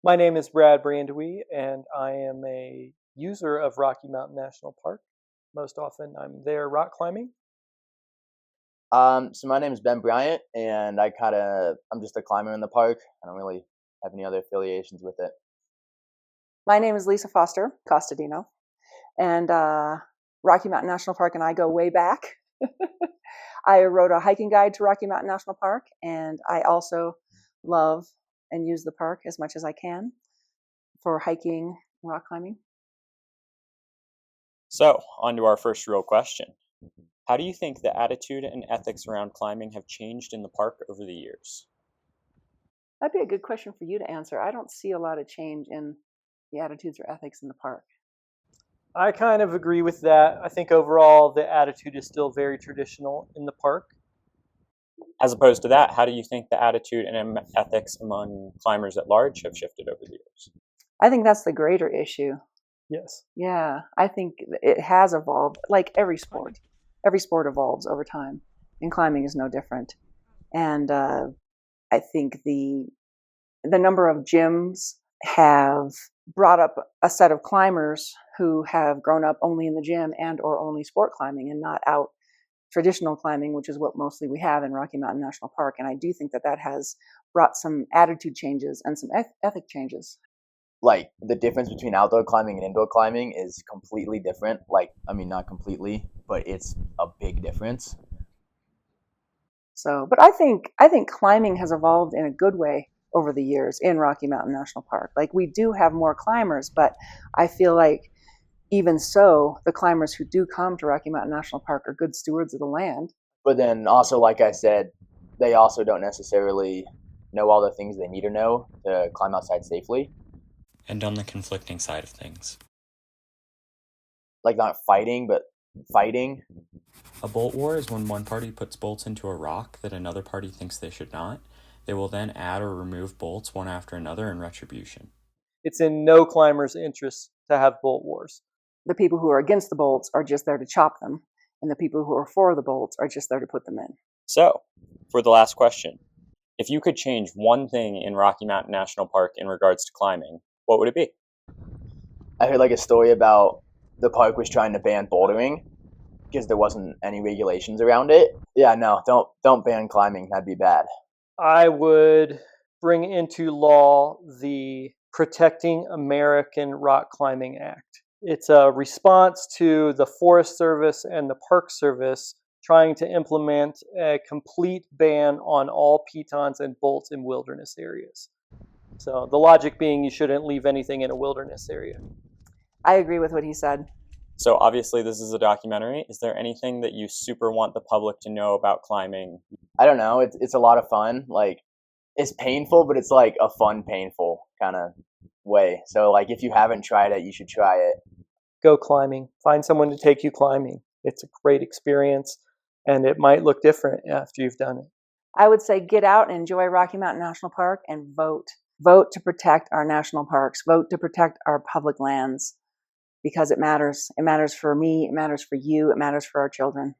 My name is Brad Brandewie, and I am a user of Rocky Mountain National Park. Most often, I'm there rock climbing. So my name is Ben Bryant, and I'm just a climber in the park. I don't really have any other affiliations with it. My name is Lisa Foster Costadino, and Rocky Mountain National Park and I go way back. I wrote a hiking guide to Rocky Mountain National Park, and I also love and use the park as much as I can for hiking and rock climbing. So, on to our first real question. How do you think the attitude and ethics around climbing have changed in the park over the years? That'd be a good question for you to answer. I don't see a lot of change in the attitudes or ethics in the park. I kind of agree with that. I think overall the attitude is still very traditional in the park. As opposed to that, how do you think the attitude and ethics among climbers at large have shifted over the years? I think that's the greater issue. Yes. Yeah, I think it has evolved like every sport. Every sport evolves over time, and climbing is no different. And I think the number of gyms have brought up a set of climbers who have grown up only in the gym and or only sport climbing and not out traditional climbing, which is what mostly we have in Rocky Mountain National Park. And I do think that has brought some attitude changes and some ethic changes. Like the difference between outdoor climbing and indoor climbing is completely different. Not completely, but it's a big difference. So, but I think climbing has evolved in a good way over the years in Rocky Mountain National Park. Like we do have more climbers, but I feel like even so, the climbers who do come to Rocky Mountain National Park are good stewards of the land. But then also, like I said, they also don't necessarily know all the things they need to know to climb outside safely. And on the conflicting side of things, Like not fighting, but fighting. a bolt war is when one party puts bolts into a rock that another party thinks they should not. They will then add or remove bolts one after another in retribution. It's in no climber's interest to have bolt wars. The people who are against the bolts are just there to chop them, and the people who are for the bolts are just there to put them in. So, for the last question, if you could change one thing in Rocky Mountain National Park in regards to climbing, what would it be? I heard like a story about the park was trying to ban bouldering because there wasn't any regulations around it. Yeah, no, don't ban climbing. That'd be bad. I would bring into law the Protecting American Rock Climbing Act. It's a response to the Forest Service and the Park Service trying to implement a complete ban on all pitons and bolts in wilderness areas. So the logic being you shouldn't leave anything in a wilderness area. I agree with what he said. So obviously this is a documentary. Is there anything that you super want the public to know about climbing? I don't know. It's a lot of fun. Like it's painful, but it's like a fun, painful kind of way. So like if you haven't tried it, you should try it. Go climbing. Find someone to take you climbing. It's a great experience, and it might look different after you've done it. I would say get out and enjoy Rocky Mountain National Park and vote. Vote to protect our national parks. Vote to protect our public lands because it matters. It matters for me. It matters for you. It matters for our children.